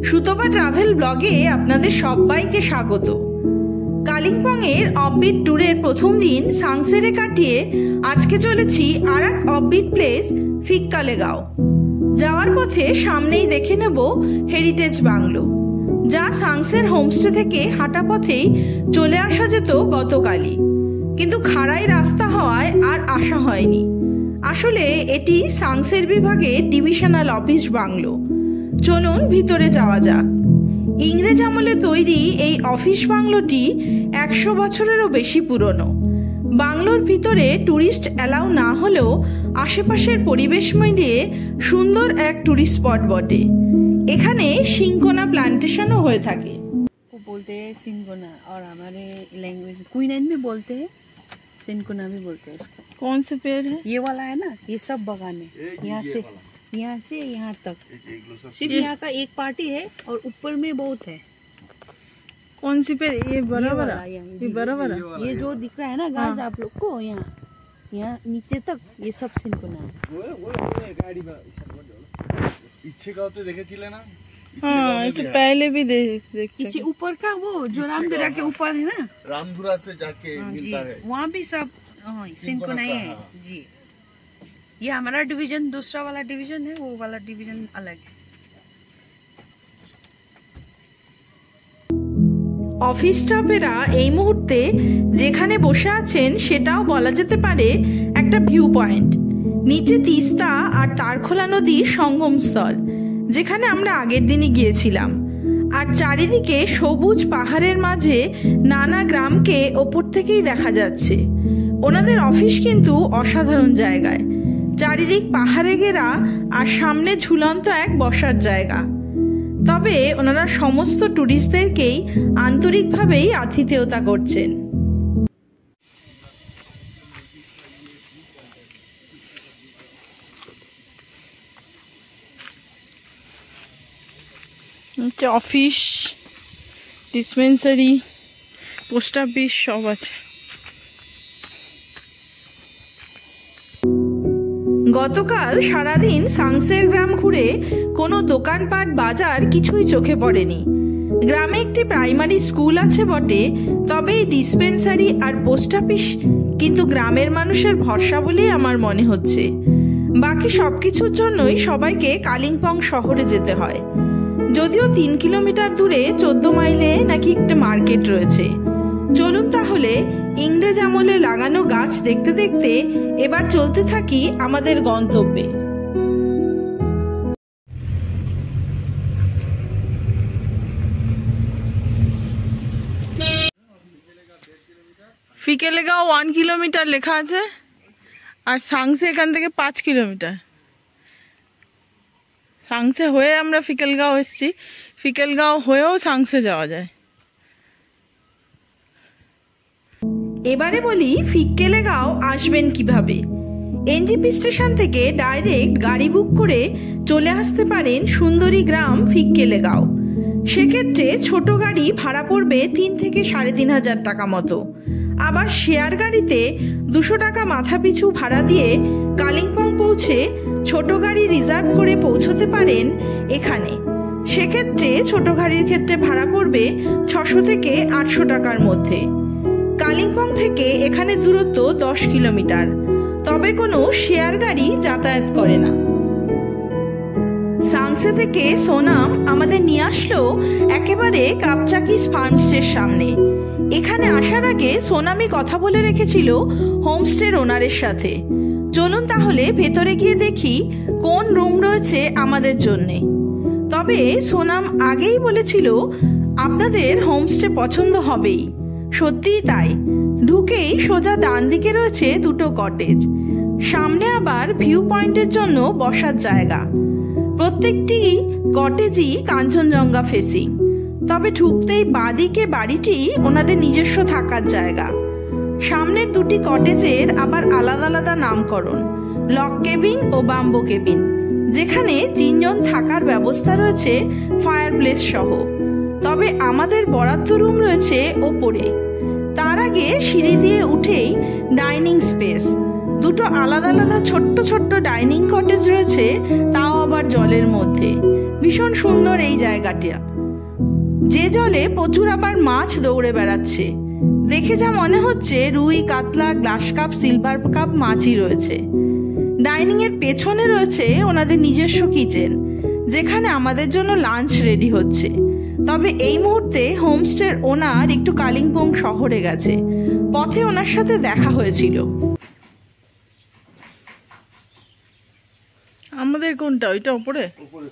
Sutapa travel ব্লগে আপনাদের সবাইকে স্বাগত। কালিম্পংয়ের অফবিট ট্যুরের প্রথম দিন সাংসেরে কাটিয়ে আজকে চলেছি আর এক অফবিট প্লেস ফিক্কালেগাঁও। যাওয়ার পথে সামনেই দেখে নেব হেরিটেজ বাংলো, যা সাংসের হোমস্টে থেকে হাঁটা পথেই চলে আসা যেত গতকালই, কিন্তু খাড়াই রাস্তা হওয়ায় আর আসা হয়নি। আসলে এটি সাংসের বিভাগে ডিভিশনাল অফিস বাংলো। চলুন ভিতরে যাওয়া যাক। ইংরেজ আমলে তৈরি এই অফিস বাংলোটি 100 বছরেরও বেশি পুরনো। বাংলোর ভিতরে ট্যুরিস্ট অ্যালাউ না হলেও আশেপাশের পরিবেশ মিলিয়ে সুন্দর এক ট্যুরিস্ট স্পট বটে। এখানে সিনকোনা প্লাंटेशनও হয়ে থাকে। बोलते हैं सिनकोना और हमारे लैंग्वेज क्वीनैन भी बोलते हैं, सिनकोना भी बोलते हैं उसको। कौन से पेड़ है? ये वाला है ना, ये सब बगान है, यहाँ से यहाँ तक। सिर्फ यहाँ का एक पार्टी है और ऊपर में बहुत है। कौन सी पेड़? ये बड़ा बड़ा, ये बड़ा बड़ा, ये जो दिख रहा है ना गाज आप लोग को, यहाँ नीचे तक ये सब सिनकोना है। इच्छे गाँव तो देखे चिले ना? हाँ, ये तो पहले भी देख ऊपर का वो जो रामधुरा के ऊपर है ना, रामधुरा से जाके मिलता है, वहाँ भी सब सिनकोना ही है जी। ये हमारा डिवीजन दूसरा वाला डिवीजन है, वो वाला डिवीजन अलग है। অফিস স্টাফেরা এই মুহূর্তে যেখানে বসে আছেন সেটাও বলা যেতে পারে একটা ভিউ পয়েন্ট। নিচে তিস্তা আর তারখোলা নদীর সঙ্গমস্থল, যেখানে আমরা আগের দিনই গিয়েছিলাম। আর চারিদিকে সবুজ পাহাড়ের মাঝে নানা গ্রামকে ওপর থেকেই দেখা যাচ্ছে। ওনাদের অফিস কিন্তু অসাধারণ জায়গায়, চারিদিক পাহাড়ে ঘেরা আর সামনে ঝুলন্ত এক বসার জায়গা। তবে ওনারা সমস্ত ট্যুরিস্টদেরকেই আন্তরিকভাবেই আতিথেয়তা করছেন। অফিস, ডিসপেন্সারি, পোস্ট অফিস সব আছে। গতকাল সারাদিন সাংসের গ্রাম ঘুরে কোনো দোকানপাট বাজার কিছুই চোখে পড়েনি। গ্রামে একটি প্রাইমারি স্কুল আছে বটে, তবে এই ডিসপেন্সারি আর পোস্ট অফিস কিন্তু গ্রামের মানুষের ভরসা বলেই আমার মনে হচ্ছে। বাকি সব কিছুর জন্যই সবাইকে কালিম্পং শহরে যেতে হয়। যদিও 3 কিলোমিটার দূরে 14 মাইলে নাকি একটা মার্কেট রয়েছে। চলুন তাহলে ইংরেজ আমলে লাগানো গাছ দেখতে দেখতে এবার চলতে থাকি আমাদের গন্তব্যে। ফিকেলেগাঁও 1 কিলোমিটার লেখা আছে, আর সাংসে এখান থেকে 5 কিলোমিটার। সাংসে হয়ে আমরা ফিকেলগাঁও এসেছি, ফিকেলগাঁও হয়েও সাংসে যাওয়া যায়। এবারে বলি ফিক্কেলেগাঁও আসবেন কিভাবে। এনজিপি স্টেশন থেকে ডাইরেক্ট গাড়ি বুক করে চলে আসতে পারেন সুন্দরী গ্রাম ফিক্কেলেগাঁও। সেক্ষেত্রে ছোট গাড়ি ভাড়া পড়বে 3 থেকে 3,500 টাকা মতো। আবার শেয়ার গাড়িতে 200 টাকা মাথা পিছু ভাড়া দিয়ে কালিম্পং পৌঁছে ছোট গাড়ি রিজার্ভ করে পৌঁছতে পারেন এখানে। সেক্ষেত্রে ছোট গাড়ির ক্ষেত্রে ভাড়া পড়বে 600 থেকে 800 টাকার মধ্যে। কালিম্পং থেকে এখানে দূরত্ব 10 কিলোমিটার, তবে কোনো শেয়ার গাড়ি যাতায়াত করে না। সাংসে থেকে সোনাম আমাদের নিয়ে আসলো একেবারে কাপচাকিস ফার্মস্টের সামনে। এখানে আসার আগে সোনামই কথা বলে রেখেছিল হোমস্টের ওনারের সাথে। চলুন তাহলে ভেতরে গিয়ে দেখি কোন রুম রয়েছে আমাদের জন্যে। তবে সোনাম আগেই বলেছিল আপনাদের হোমস্টে পছন্দ হবেই। সত্যিই তাই। ঢুকেই সোজা ডান দিকে রয়েছে 2টো কটেজ, সামনে আবার ভিউ পয়েন্টের জন্য বসার জায়গা। প্রত্যেকটি কটেজই কাঞ্চনজঙ্ঘা ফেসিং। তবে ঢুকতেই বাদিকে বাড়িটি ওনাদের নিজস্ব থাকার জায়গা। সামনের 2টি কটেজের আবার আলাদা আলাদা নামকরণ, লক কেবিন ও বাম্বো কেবিন, যেখানে 3 জন থাকার ব্যবস্থা রয়েছে ফায়ার প্লেস সহ। তবে আমাদের বরাদ্দ রুম রয়েছে ওপরে। তার আগে সিঁড়ি দিয়ে উঠেই ডাইনিং স্পেস। 2টো আলাদা আলাদা ছোট্ট ছোট্ট ডাইনিং কটেজ রয়েছে, তাও আবার জলের মধ্যে। ভীষণ সুন্দর এই জায়গাটা। যে জলে প্রচুর আবার মাছ দৌড়ে বেড়াচ্ছে। দেখে যা মনে হচ্ছে রুই, কাতলা, গ্লাস কাপ, সিলভার কাপ মাছই রয়েছে। ডাইনিং এর পেছনে রয়েছে ওনাদের নিজস্ব কিচেন, যেখানে আমাদের জন্য লাঞ্চ রেডি হচ্ছে। তবে এই মুহূর্তে হোমস্টের ওনার একটু কালিম্পং শহরে গেছে। পথে ওনার সাথে দেখা হয়েছিল। আমাদের কোনটা? ওইটা উপরে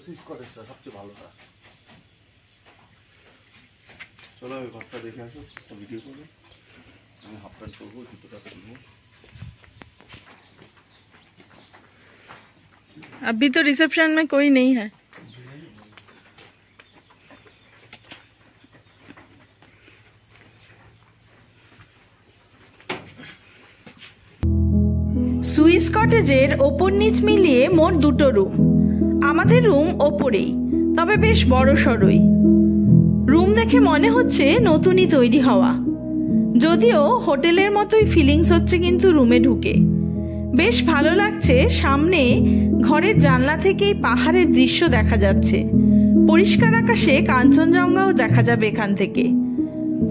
সুইচ কটেজটা সবচেয়ে ভালোটা। চলো ওই ঘরটা দেখে আসো, ভিডিও করবো। আমি হাফ প্যান্ট করবো, জুতোটা করবো। अभी तो रिसेप्शन में कोई नहीं है। সুইস কটেজের ওপর নিচ মিলিয়ে মোট 2টো রুম। আমাদের রুম ওপরেই, তবে বেশ বড় সড়ই। রুম দেখে মনে হচ্ছে নতুনই তৈরি হওয়া, যদিও হোটেলের মতোই ফিলিংস হচ্ছে কিন্তু রুমে ঢুকে। বেশ ভালো লাগছে। সামনে ঘরের জানলা থেকেই পাহাড়ের দৃশ্য দেখা যাচ্ছে। পরিষ্কার আকাশে কাঞ্চনজঙ্ঘাও দেখা যাবে এখান থেকে।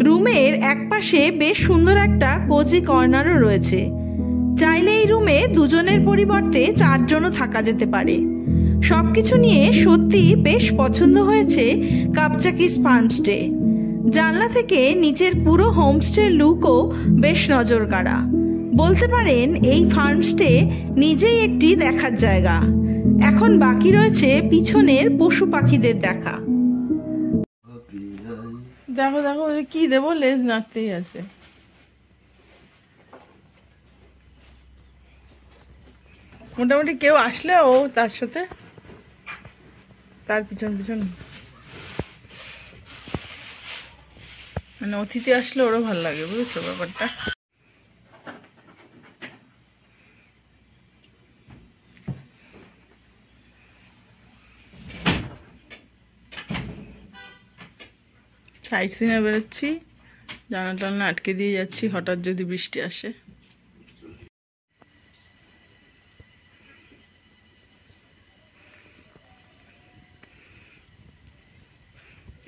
রুমের একপাশে বেশ সুন্দর একটা কোজি কর্নারও রয়েছে। চাইলে এই রুমে 2জনের পরিবর্তে 4জনও থাকা যেতে পারে। সবকিছু নিয়ে সত্যি বেশ পছন্দ হয়েছে কাপচাকিস ফার্মস্টে। জানলা থেকে নিচের পুরো হোমস্টের লুকও বেশ নজর কাড়া। বলতে পারেন এই ফার্মস্টে নিজেই একটি দেখার জায়গা। এখন বাকি রয়েছে পিছনের পশু পাখিদের দেখা। দেখো দেখো কি দেবো, লেজ নাড়তেই আছে। মোটামুটি কেউ আসলে ও তার সাথে তার পিছন পিছন, মানে অতিথি আসলে ওরও ভালো লাগে, বুঝেছো ব্যাপারটা। সাইড সিনে বেরোচ্ছি, জানা টানা আটকে দিয়ে যাচ্ছি, হঠাৎ যদি বৃষ্টি আসে।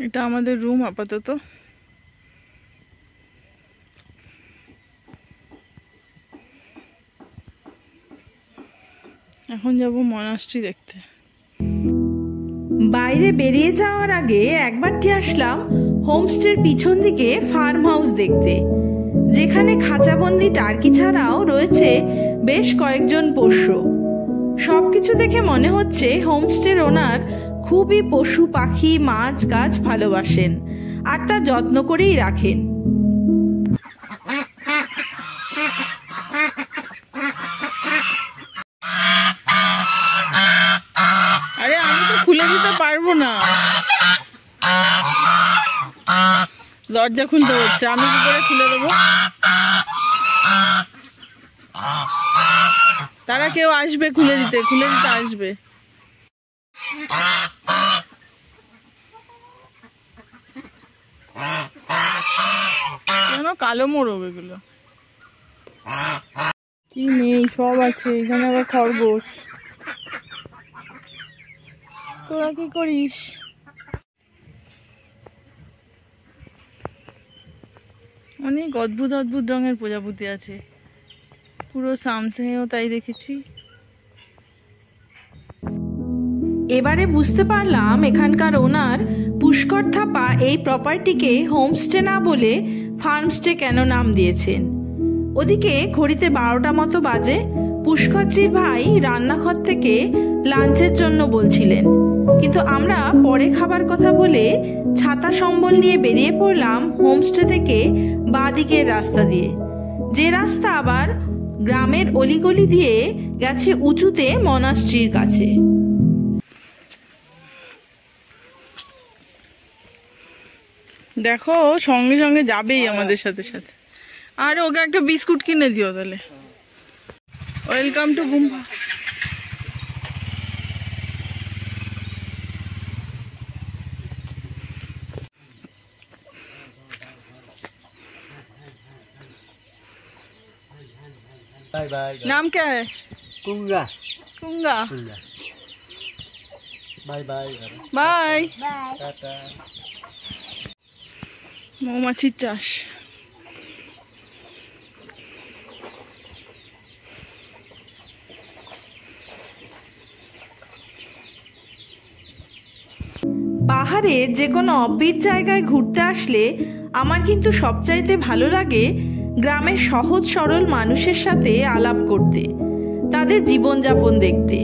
এটা আমাদের রুম আপাতত। এখন যাব মনাস্ট্রি দেখতে। বাইরে বেরিয়ে যাওয়ার আগে একবারটি আসলাম হোমস্টের পিছন দিকে ফার্ম হাউস দেখতে, যেখানে খাঁচাবন্দি টার্কি ছাড়াও রয়েছে বেশ কয়েকজন পোষ্য। সবকিছু দেখে মনে হচ্ছে হোমস্টের ওনার খুবই পশু পাখি, মাছ, গাছ ভালোবাসেন আর তা যত্ন করেই রাখেন। আরে আমি তো খুলে দিতে পারবো না, দরজা খুলতে হচ্ছে। আমি কি করে খুলে দেবো? তারা কেউ আসবে খুলে দিতে আসবে। কেন কালো মোড়ব এগুলো? কি নেই, সব আছে এখানে। আবার খরগোশ। তোরা কি করিস? অনেক অদ্ভুত অদ্ভুত রঙের প্রজাপতি আছে। পুরো সামসেও তাই দেখেছি। এবারে বুঝতে পারলাম এখানকার ওনার পুষ্কর থাপা এই প্রপার্টিকে হোমস্টে না বলে ফার্মস্টে কেন নাম দিয়েছেন। ওদিকে ঘড়িতে 12টা মতো বাজে। পুষ্করজির ভাই রান্নাঘর থেকে লাঞ্চের জন্য বলছিলেন, কিন্তু আমরা পরে খাবার কথা বলে ছাতা সম্বল নিয়ে বেরিয়ে পড়লাম হোমস্টে থেকে বাঁ দিকের রাস্তা দিয়ে, যে রাস্তা আবার গ্রামের অলিগলি দিয়ে গেছে উঁচুতে মনাস্ট্রির কাছে। দেখো সঙ্গে সঙ্গে যাবেই আমাদের সাথে সাথে। আর ওকে একটা বিস্কুট কিনে দিও তাহলে। Welcome to Gumpa. Bye bye. नाम क्या है? Kunga. Kunga. Bye bye bye. Tata. মৌমাছির চাষ। পাহাড়ের যে কোনো অব্বিট জায়গায় ঘুরতে আসলে আমার কিন্তু সবচাইতে ভালো লাগে গ্রামের সহজ সরল মানুষের সাথে আলাপ করতে, তাদের জীবনযাপন দেখতে।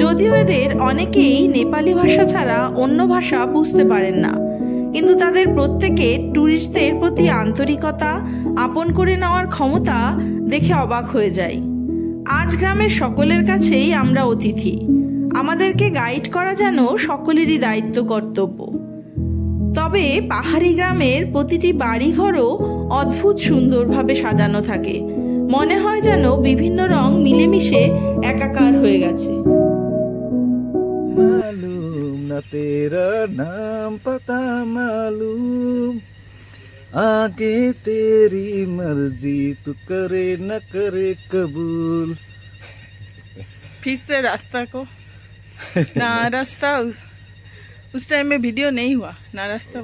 যদিও এদের অনেকেই নেপালি ভাষা ছাড়া অন্য ভাষা বুঝতে পারেন না, কিন্তু তাদের প্রত্যেকের ট্যুরিস্টদের প্রতি আন্তরিকতা, আপন করে নেওয়ার ক্ষমতা দেখে অবাক হয়ে যাই। আজ গ্রামের সকলের কাছেই আমরা অতিথি, আমাদেরকে গাইড করা যেন সকলেরই দায়িত্ব কর্তব্য। তবে পাহাড়ি গ্রামের প্রতিটি বাড়িঘরও অদ্ভুত সুন্দরভাবে সাজানো থাকে, মনে হয় যেন বিভিন্ন রং মিলেমিশে একাকার হয়ে গেছে। मालूम न तेरा नाम पता मालूम, आगे तेरी मर्जी तू करे न करे कबूल। फिर से रास्ता को ना रास्ता उस टाइम में वीडियो नहीं हुआ ना रास्ता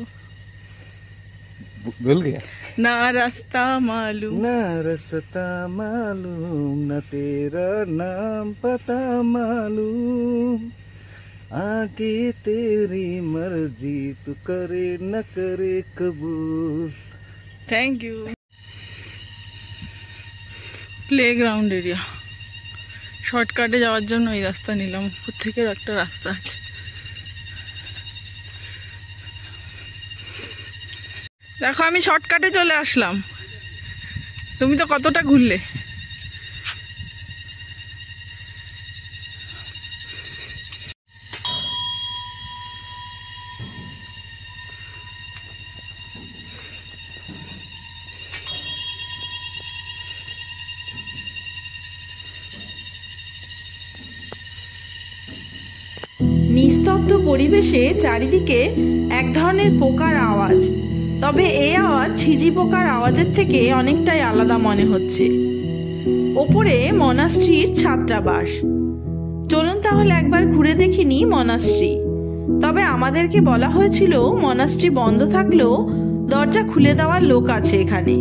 भूल गया। ना रास्ता मालूम न रास्ता मालूम न तेरा नाम पता मालूम, आगे तेरी मर्जी तू करे न करे कबूल। Thank you. প্লেগ্রাউন্ড এরিয়া, শর্টকাটে যাওয়ার জন্য এই রাস্তা নিলাম, উপর থেকে একটা রাস্তা আছে। দেখো আমি শর্টকাটে চলে আসলাম, তুমি তো কতটা ঘুরলে। নিস্তব্ধ পরিবেশে চারিদিকে এক ধরনের পোকার আওয়াজ, তবে এই আওয়াজ ঝিঝি পোকার আওয়াজের থেকে অনেকটাই আলাদা মনে হচ্ছে। ওপরে মনাস্ট্রির ছাত্রাবাস। চলুন তাহলে একবার ঘুরে দেখিনি মনাস্ট্রি। তবে আমাদেরকে বলা হয়েছিল মনাস্ট্রি বন্ধ থাকলেও দরজা খুলে দেওয়ার লোক আছে এখানে,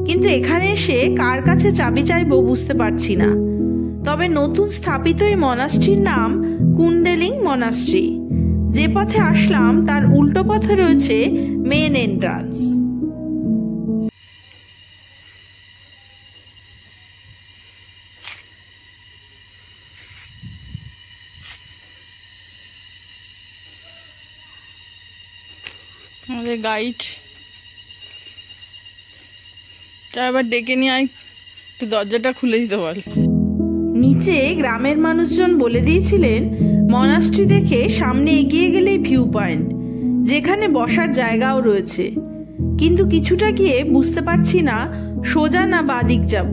কিন্তু এখানে এসে কার কাছে চাবি চাইবো বুঝতে পারছি না। তবে নতুন স্থাপিত এই মনাস্ট্রির নাম কুন্ডেলিং মনাস্ট্রি। যে পথে আসলাম তার উল্টো পথে রয়েছে মেন এন্ট্রান্স। আমাদের গাইড এবার ডেকে নিয়ে আয়, একটু দরজাটা খুলে দিতে বল। নিচে গ্রামের মানুষজন বলে দিয়েছিলেন মনাস্ট্রি দেখে সামনে এগিয়ে গেলেই ভিউ পয়েন্ট, যেখানে বসার জায়গাও রয়েছে। কিন্তু কিছুটা গিয়ে বুঝতে পারছি না সোজা না বাদিক যাব,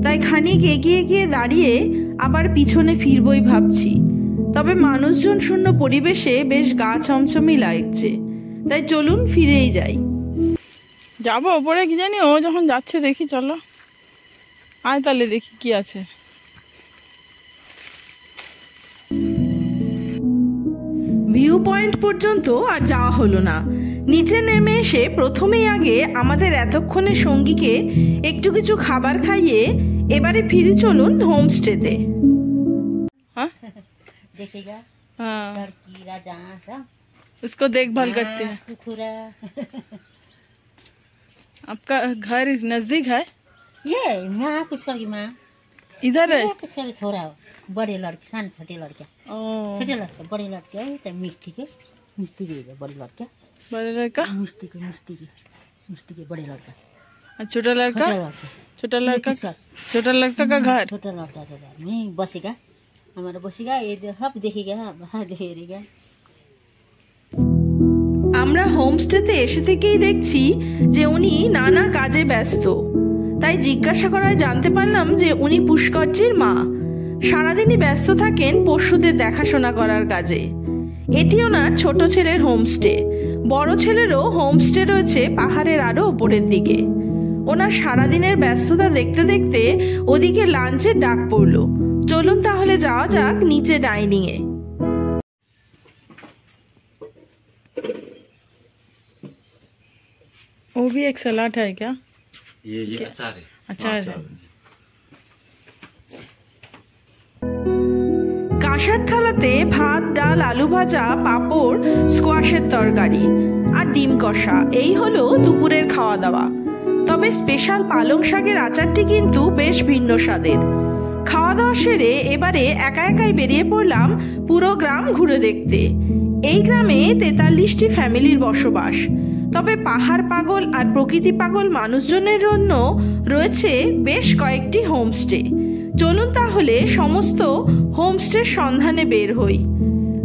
তাই খানিক এগিয়ে গিয়ে দাঁড়িয়ে আবার পিছনে ফিরবই ভাবছি। তবে মানুষজন শূন্য পরিবেশে বেশ গা ছমছমই লাগছে, তাই চলুন ফিরেই যাই। যাবো ওপরে, কি জানি ও যখন যাচ্ছে দেখি, চলো আয় তাহলে দেখি কি আছে। ভিউ পয়েন্ট পর্যন্ত আর যাওয়া হলো না। নিচে নেমে এসে প্রথমেই আগে আমাদের এতক্ষণের সঙ্গীকে একটু কিছু খাবার খাইয়ে এবারে ফিরে চলুন হোমস্টেতে। हाँ देखेगा हाँ, लड़की राजहांस उसको देखभाल करते हैं। कुकुरा आपका घर नजदीक है? ये माँ कुछ करगी माँ इधर है? कुछ कर छोरा बड़े लड़के सान छोटे लड़के ओ, छोटे लड़के बड़े लड़के तो मिट्टी के बड़े लड़के बड़ा लड़का मिस्टी के बड़े लड़का और छोटा लड़का? छोटा लड़का किसका? छोटा लड़का का घर? छोटा लड़का का घर नहीं बसेगा, हमारा बसेगा, ये सब देखेगा, हाँ देखेगा। আমরা হোমস্টেতে এসে থেকেই দেখছি যে উনি নানা কাজে ব্যস্ত, তাই জিজ্ঞাসা করায় জানতে পারলাম যে উনি পুষ্করজির মা। সারাদিনই ব্যস্ত থাকেন পশুদের দেখাশোনা করার কাজে। এটি ওনার ছোট ছেলের হোমস্টে। বড় ছেলেরও হোমস্টে রয়েছে পাহাড়ের আরো ওপরের দিকে। ওনার সারাদিনের ব্যস্ততা দেখতে দেখতে ওদিকে লাঞ্চের ডাক পড়লো। চলুন তাহলে যাওয়া যাক নিচে ডাইনিংয়ে। वो भी एक सलाद है क्या? ये अचार है। अचार है। কাঁসার থালাতে ভাত, ডাল, আলু ভাজা, পাঁপড়, স্কোয়াশের তরকারি আর ডিম কষা, এই হলো দুপুরের খাওয়া দাওয়া। তবে স্পেশাল পালং শাকের আচারটি কিন্তু বেশ ভিন্ন স্বাদের। খাওয়া দাওয়া সেরে এবারে একা একাই বেরিয়ে পড়লাম পুরো গ্রাম ঘুরে দেখতে। এই গ্রামে 43টি ফ্যামিলির বসবাস। তবে পাহাড় পাগল আর প্রকৃতি পাগল মানুষজনের জন্য রয়েছে বেশ কয়েকটি হোমস্টে। চলুন তাহলে সমস্ত হোমস্টের সন্ধানে বের হই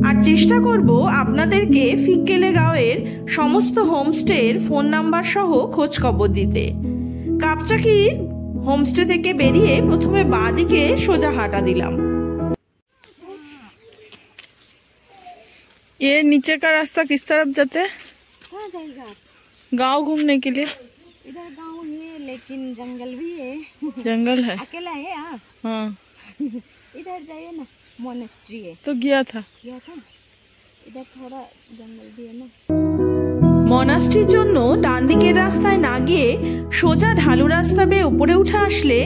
আর চেষ্টা করব আপনাদেরকে ফিক্কেলেগাঁওয়ের সমস্ত হোমস্টের ফোন নাম্বার সহ খোঁজ খবর দিতে। কাপচাকির হোমস্টে থেকে বেরিয়ে প্রথমে বাঁ দিকে সোজা হাঁটা দিলাম। ये नीचे का रास्ता किस तरफ जाते हैं? कहाँ जाएगा आप? गांव घूमने के लिए। इधर गांव है लेकिन जंगल भी है। जंगल है। अकेला है आप? हाँ। इधर जाइए ना, मोनेस्ट्री है। तो गया था इधर थोड़ा जंगल भी है ना। মনাস্ট্রির জন্য ডান দিকের রাস্তায় না গিয়ে সোজা ঢালু রাস্তা বেয়ে উপরে উঠে আসলে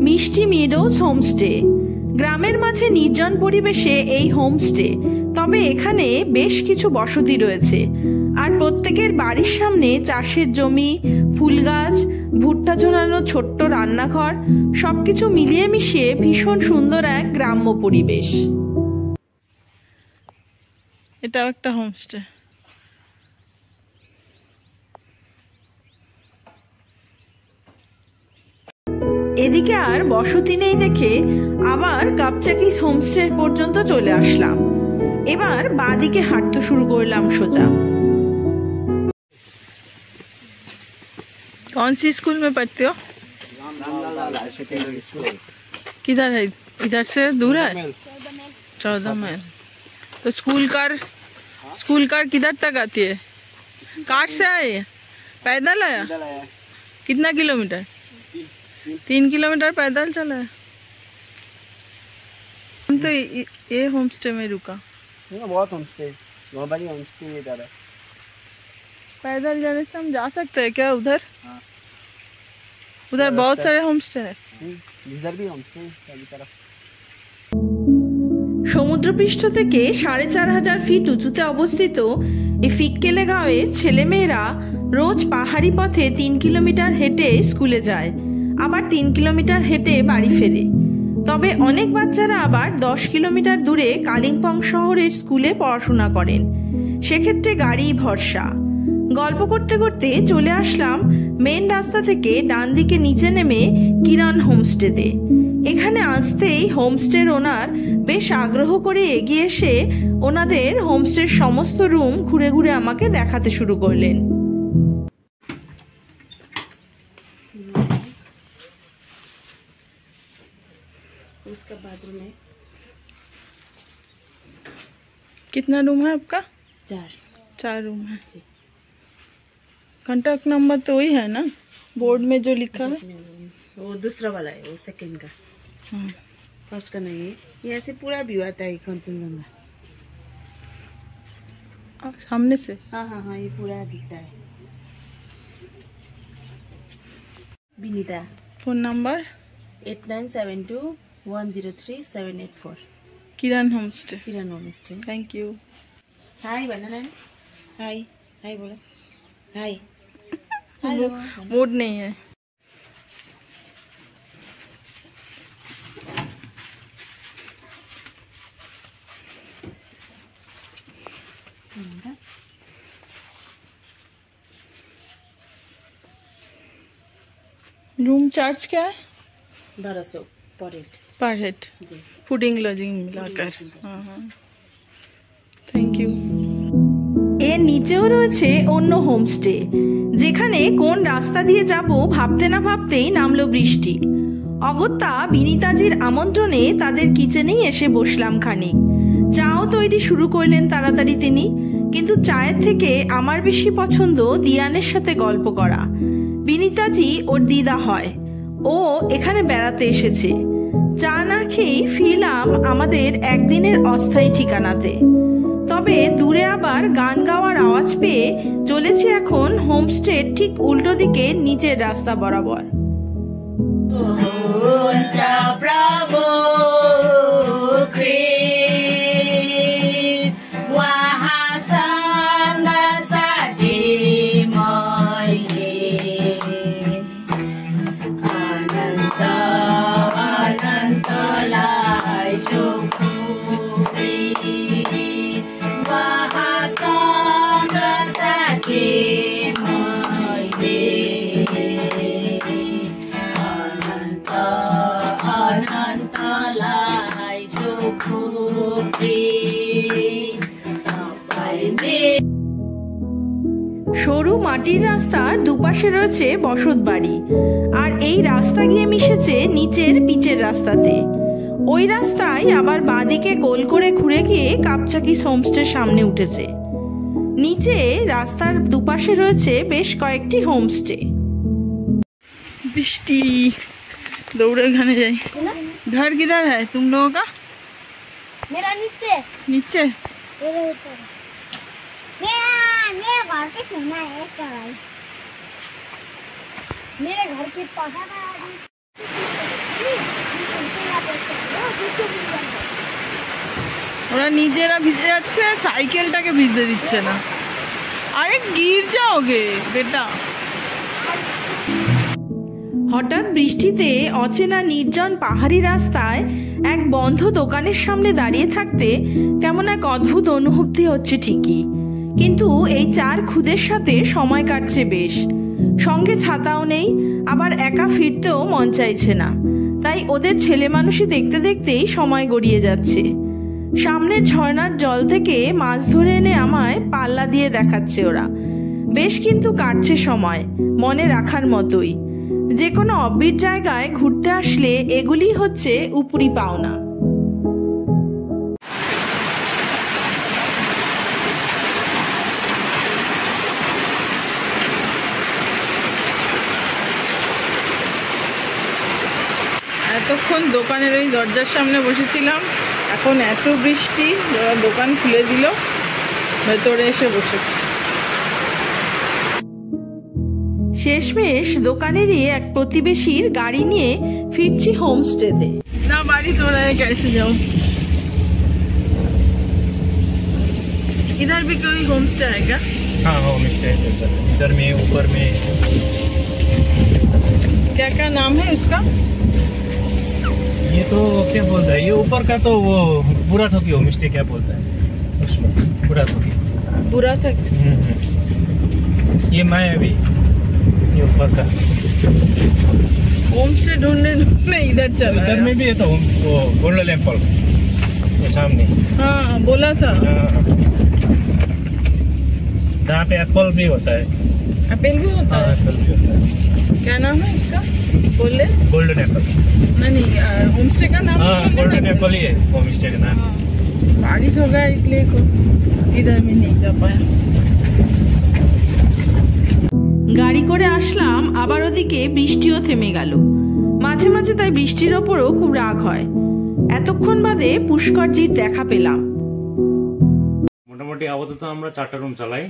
মিষ্টি মিডোজ হোমস্টে। গ্রামের মাঝে নির্জন পরিবেশে এই হোমস্টে। তবে এখানে বেশ কিছু বসতি রয়েছে আর প্রত্যেকের বাড়ির সামনে চাষের জমি, ফুল গাছ, ভুট্টা ঝোলানো ছোট্ট রান্নাঘর, সবকিছু মিলিয়ে মিশিয়ে ভীষণ সুন্দর এক গ্রাম্য পরিবেশ। এটাও একটা হোমস্টে। এদিকে আর বসতি নেই দেখে আবার কাপচাকিস হোমস্টে পর্যন্ত চলে আসলাম। এবার বাঁদিকে হাঁটতে শুরু করলাম সোজা। कौन सी स्कूल में पढ़ते हो? किधर है? इधर से दूर है? 14 माइल। तो स्कूल कार किधर तक आती है? कार से आए? पैदल आया? कितना किलोमीटर? 3 किलोमीटर पैदल चला है। हम तो ये होमस्टे में रुका। बहुत होमस्टे, नॉर्मली होमस्टे इधर है। पैदल जाने से हम जा सकते हैं क्या उधर? हाँ। उधर बहुत सारे होमस्टे है। इधर भी होमस्टे सभी तरफ। সমুদ্রপৃষ্ঠ থেকে 4500 ফিট উঁচুতে অবস্থিত এই ফিক্কেলেগাঁওয়ের ছেলেমেয়েরা রোজ পাহাড়ি পথে 3 কিলোমিটার হেঁটে স্কুলে যায়, আবার 3 কিলোমিটার হেঁটে বাড়ি ফেরে। তবে অনেক বাচ্চারা আবার 10 কিলোমিটার দূরে কালিম্পং শহরের স্কুলে পড়াশোনা করেন, সেক্ষেত্রে গাড়ি ভরসা। গল্প করতে করতে চলে আসলাম মেন রাস্তা থেকে ডান দিকে নিচে নেমে কিরণ হোমস্টেতে। এখানে আসতেই হোমস্টের ওনার বেশ আগ্রহ করে এগিয়ে এসে ওনাদের হোমস্টের সমস্ত রুম ঘুরে ঘুরে আমাকে দেখাতে শুরু করলেন। उसका बाथरूम है। कितना रूम है आपका? 4 रूम है। कॉन्टैक्ट नंबर तो वही है ना बोर्ड में जो लिखा है? वो दूसरा वाला है, वो सेकंड का। फर्स्ट का नहीं है। यहाँ से पूरा व्यू आता है कंचनजंगा सामने से। हाँ हाँ हाँ, ये पूरा दिखता है। Vinita. Phone number 8972103784। Kiran homestay. Kiran homestay. Thank you. Hi banana. Hi hi बोलो। Hi hello. मूड नहीं है। रूम चार्ज क्या है? 1200 पर हेड जी। फूडिंग लॉजिंग मिलाकर। हाँ हाँ थैंक यू। এর নিচেও রয়েছে অন্য হোমস্টে, যেখানে কোন রাস্তা দিয়ে যাব ভাবতে না ভাবতেই নামলো বৃষ্টি। অগত্যা বিনীতাজির আমন্ত্রণে তাদের কিচেনেই এসে বসলাম খানিক। চাও তৈরি শুরু করলেন তাড়াতাড়ি তিনি, কিন্তু চায়ের থেকে আমার বেশি পছন্দ দিয়ানের সাথে গল্প করা। বিনীতাজি ওর দিদা হয়, ও এখানে বেড়াতে এসেছে। চা না খেয়েই ফিরলাম আমাদের একদিনের অস্থায়ী ঠিকানাতে। তবে তবে দূরে আবার গান গাওয়ার আওয়াজ পেয়ে চলেছি এখন হোমস্টের ঠিক উল্টো দিকে নিচের রাস্তা বরাবর। সরু মাটির রাস্তার দুপাশে রয়েছে বসত বাড়ি, আর এই রাস্তা গিয়ে মিশেছে নিচের পিচের রাস্তাতে। ওই রাস্তায় আবার বাঁদিকে গোল করে ঘুরে গিয়ে কাপচাকি হোমস্টের সামনে উঠেছে। নিচে রাস্তার দুপাশে রয়েছে বেশ কয়েকটি হোমস্টে। বৃষ্টি, দৌড়ে এখানে যাই। घर किधर है तुम लोगों का? मेरा नीचे नीचे मेरा घर के सुना है इसका भाई। मेरे घर के पास ওরা নিজেরা ভিজে যাচ্ছে, সাইকেলটাকে ভিজতে দিচ্ছে না। আরে গির যাওগে বেটা। হঠাৎ বৃষ্টিতে অচেনা নির্জন পাহাড়ি রাস্তায় এক বন্ধ দোকানের সামনে দাঁড়িয়ে থাকতে কেমন এক অদ্ভুত অনুভূতি হচ্ছে ঠিকই, কিন্তু এই চার খুদের সাথে সময় কাটছে বেশ। সঙ্গে ছাতাও নেই, আবার একা ফিরতেও মন চাইছে না, তাই ওদের ছেলে মানুষই দেখতে দেখতেই সময় গড়িয়ে যাচ্ছে। সামনের ঝর্ণার জল থেকে মাছ ধরে এনে আমায় পাল্লা দিয়ে দেখাচ্ছে ওরা। বেশ কিন্তু কাটছে সময়, মনে রাখার মতোই। যে কোনো অব্বির জায়গায় ঘুরতে আসলে এগুলি হচ্ছে উপরি পাওনা। এতক্ষণ দোকানের ওই দরজার সামনে বসেছিলাম, এখন এত বৃষ্টি, ওরা দোকান খুলে দিল, ভেতরে এসে বসেছি। শেষমেশ দোকানেরই এক প্রতিবেশীর গাড়ি নিয়ে ফিরছি হোমস্টেতে। না বারিশ हो रहा है, कैसे जाऊं? इधर भी कोई होमस्टे है क्या? हाँ होमस्टे इधर में, ऊपर में। क्या क्या नाम है उसका? ये तो क्या बोलता है, ये ऊपर का तो वो पूरा थोकी होमस्टे क्या बोलता है उसमें, पूरा थोकी। पूरा था। ये मैं अभी ये ऊपर का होमस्टे ढूंढने इधर चला। इधर में भी है तो वो गोल्डन एप्पल वो सामने। हाँ बोला था। जहाँ पे एप्पल भी होता है। एप्पल भी होता है? एप्पल भी होता है। क्या नाम है इसका? बोले गोल्डन एप्पल। नहीं, होमस्टे का नाम? हाँ गोल्डन एप्पल ही है होमस्टे का नाम। बारिश हो गया इसलिए इधर में नहीं जा पाया। গাড়ি করে আসলাম, আবার ওদিকে বৃষ্টিও থেমে গেল। মাঝে মাঝে তাই বৃষ্টির ওপরও খুব রাগ হয়। এতক্ষণ বাদে পুষ্করজির দেখা পেলাম। মোটামুটি আপাতত আমরা 4টা রুম চালাই।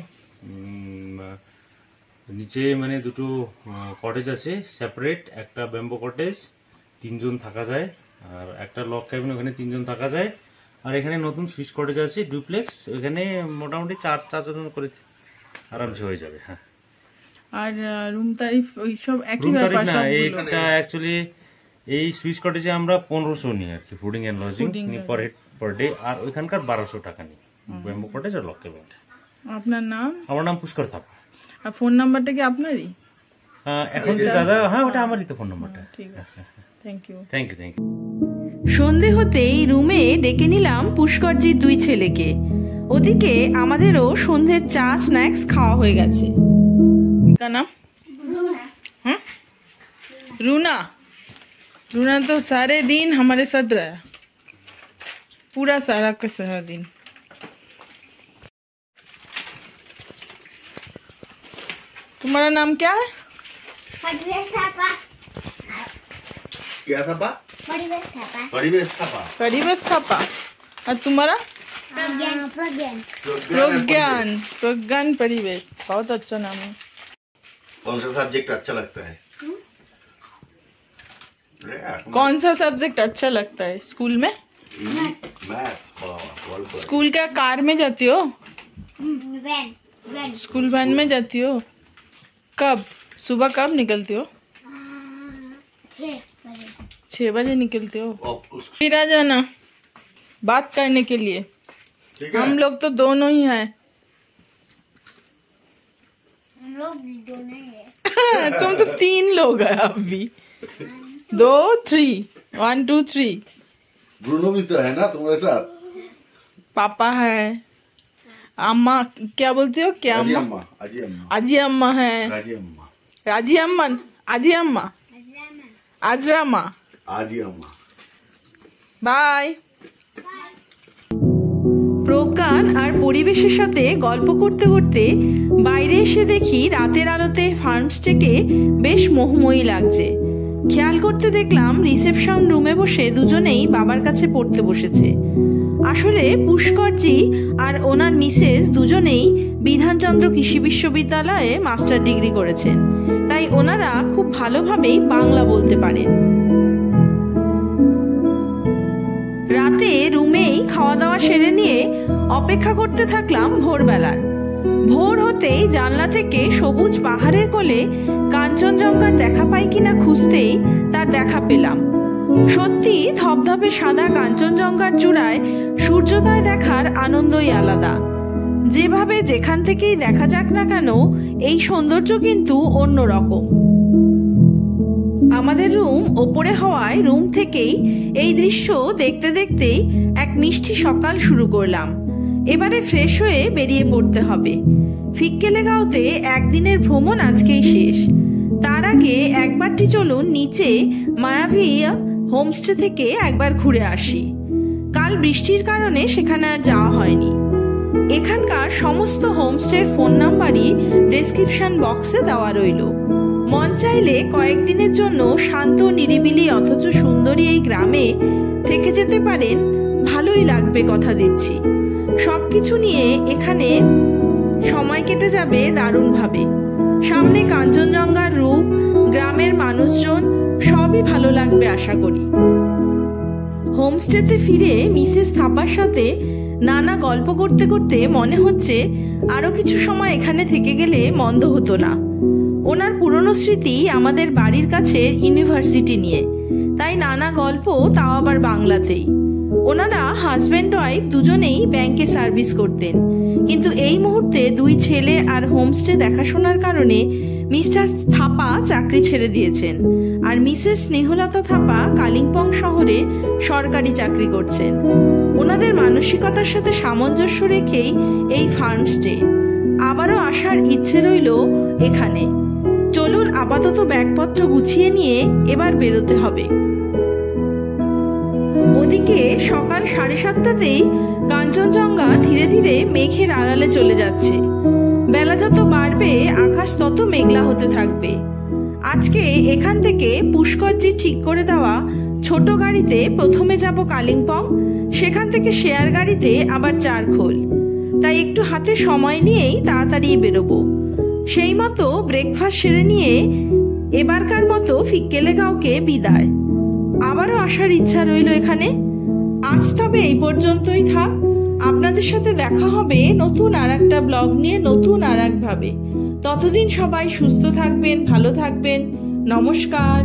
নিচে মানে দুটো কটেজ আছে সেপারেট, একটা ব্যাম্বো কটেজ, 3 জন থাকা যায়, আর একটা লক ক্যাবিন, ওখানে 3 জন থাকা যায়। আর এখানে নতুন সুইচ কটেজ আছে ডুপ্লেক্স, ওখানে মোটামুটি 4 জন করে আরামসে হয়ে যাবে। হ্যাঁ, আর রুম তারিফ ওই সব একই ব্যাপার না। এইটা অ্যাকচুয়ালি এই সুইচ কটেজে আমরা 1500 নিই আর কি, fooding and lodging per day, আর ওইখানকার 1200 টাকা নিই ব্যাম্বো কটেজ আর লক ক্যাবিন। আপনার নাম? আমার নাম পুষ্কর থাপা। আর ফোন নাম্বারটা কি আপনারই? এখন যে দাদা, হ্যাঁ ওটা আমারই তো ফোন নাম্বারটা। ঠিক আছে, thank you. Thank you thank you. সন্ধে হতেই রুমে ডেকে নিলাম পুষ্করজির 2 ছেলেকে। ওদিকে আমাদেরও সন্ধ্যের চা স্ন্যাক্স খাওয়া হয়ে গেছে। का नाम? हाँ? रूना। रूना तो सारे दिन हमारे साथ रहा, पूरा सारा का सारा दिन। तुम्हारा नाम क्या है? परिवेश थापा। क्या थापा? परिवेश थापा। परिवेश थापा। परिवेश थापा। और तुम्हारा? प्रज्ञान प्रज्ञान प्रज्ञान परिवेश बहुत अच्छा नाम है। कौन सा सब्जेक्ट अच्छा लगता है? कौन सा सब्जेक्ट अच्छा लगता है स्कूल में? मैथ। स्कूल क्या कार में जाती हो? वैन स्कूल वैन में जाती हो? कब सुबह कब निकलती हो? 6 बजे निकलते हो? फिर आ जाना बात करने के लिए। ठीक है, हम लोग तो दोनों ही हैं। हम लोग दोनों हैं। तुम तो 3 लोग हैं अभी। 2 3 1 2 3। ब्रूनो भी तो है ना तुम्हारे साथ? पापा है, अम्मा क्या बोलती हो? क्या अजी अम्मा? अम्मा, अजी अम्मा, अजी अम्मा है, राजी अम्मा, राजी अम्मा, अजी अम्मा, आजरा माँ। आजी अम्मा। বাই। প্রজ্ঞান আর পরিবেশের সাথে গল্প করতে করতে বাইরে এসে দেখি রাতের আলোতে ফার্মস্টেকে বেশ মোহময়ী লাগছে। খেয়াল করতে দেখলাম রিসেপশন রুমে বসে দুজনেই বাবার কাছে পড়তে বসেছে। আসলে পুষ্করজি আর ওনার মিসেস দুজনেই বিধানচন্দ্র কৃষি বিশ্ববিদ্যালয়ে মাস্টার ডিগ্রি করেছেন, তাই ওনারা খুব ভালোভাবেই বাংলা বলতে পারেন। রাতে রুমেই খাওয়া দাওয়া সেরে নিয়ে অপেক্ষা করতে থাকলাম ভোরবেলার। ভোর হতেই জানলা থেকে সবুজ পাহাড়ের কোলে কাঞ্চনজঙ্ঘার দেখা পাই কিনা খুঁজতেই তার দেখা পেলাম। সত্যি ধপধপে সাদা কাঞ্চনজঙ্ঘার চূড়ায় সূর্যোদয় দেখার আনন্দই আলাদা। যেভাবে যেখান থেকেই দেখা যাক না কেন এই সৌন্দর্য কিন্তু অন্যরকম। আমাদের রুম ওপরে হওয়ায় রুম থেকেই এই দৃশ্য দেখতে দেখতেই এক মিষ্টি সকাল শুরু করলাম। এবারে ফ্রেশ হয়ে বেরিয়ে পড়তে হবে। ফিক্কেলেগাঁওতে একদিনের ভ্রমণ আজকেই শেষ। তার আগে একবারটি চলুন নিচে মায়াবী হোমস্টে থেকে একবার ঘুরে আসি। কাল বৃষ্টির কারণে সেখানে আর যাওয়া হয়নি। এখানকার সমস্ত হোমস্টের ফোন নাম্বারই ডেসক্রিপশন বক্সে দেওয়া রইল। মন চাইলে কয়েকদিনের জন্য শান্ত নিরিবিলি অথচ সুন্দরী এই গ্রামে থেকে যেতে পারেন, ভালোই লাগবে কথা দিচ্ছি। সবকিছু নিয়ে এখানে সময় কেটে যাবে দারুণভাবে। সামনে কাঞ্চনজঙ্ঘার রূপ, গ্রামের মানুষজন, সবই ভালো লাগবে আশা করি। হোমস্টেতে ফিরে মিসেস থাপার সাথে নানা গল্প করতে করতে মনে হচ্ছে আরো কিছু সময় এখানে থেকে গেলে মন্দ হতো না। ওনার পুরনো স্মৃতি আমাদের বাড়ির কাছে ইউনিভার্সিটি নিয়ে, তাই নানা গল্প, তাও আবার বাংলাতেই। ওনারা হাজব্যান্ড ওয়াইফ দুজনেই ব্যাংকে সার্ভিস করতেন, কিন্তু এই মুহূর্তে 2 ছেলে আর হোমস্টে দেখাশোনার কারণে মিস্টার থাপা চাকরি ছেড়ে দিয়েছেন, আর মিসেস স্নেহলতা থাপা কালিম্পং শহরে সরকারি চাকরি করছেন। ওনাদের মানসিকতার সাথে সামঞ্জস্য রেখেই এই ফার্মস্টে। আবারও আসার ইচ্ছে রইল এখানে। চলুন আপাতত ব্যাগপত্র গুছিয়ে নিয়ে এবার বেরোতে হবে। ওদিকে সকাল 7:30তেই কাঞ্চনজঙ্ঘা ধীরে ধীরে মেঘের আড়ালে চলে যাচ্ছে। বেলা যত বাড়বে আকাশ তত মেঘলা হতে থাকবে। আজকে এখান থেকে পুষ্করজি ঠিক করে দেওয়া ছোট গাড়িতে প্রথমে যাব কালিম্পং, সেখান থেকে শেয়ার গাড়িতে আবার চারখোল। তাই একটু হাতে সময় নিয়েই তাড়াতাড়ি বেরোবো। সেই মতো ব্রেকফাস্ট সেরে নিয়ে এবারকার মতো ফিক্কেলেগাঁওকে বিদায়। আবারও আসার ইচ্ছা রইল এখানে। আজ তবে এই পর্যন্তই থাক। আপনাদের সাথে দেখা হবে নতুন আর একটা ব্লগ নিয়ে, নতুন আর একভাবে। ততদিন সবাই সুস্থ থাকবেন, ভালো থাকবেন। নমস্কার।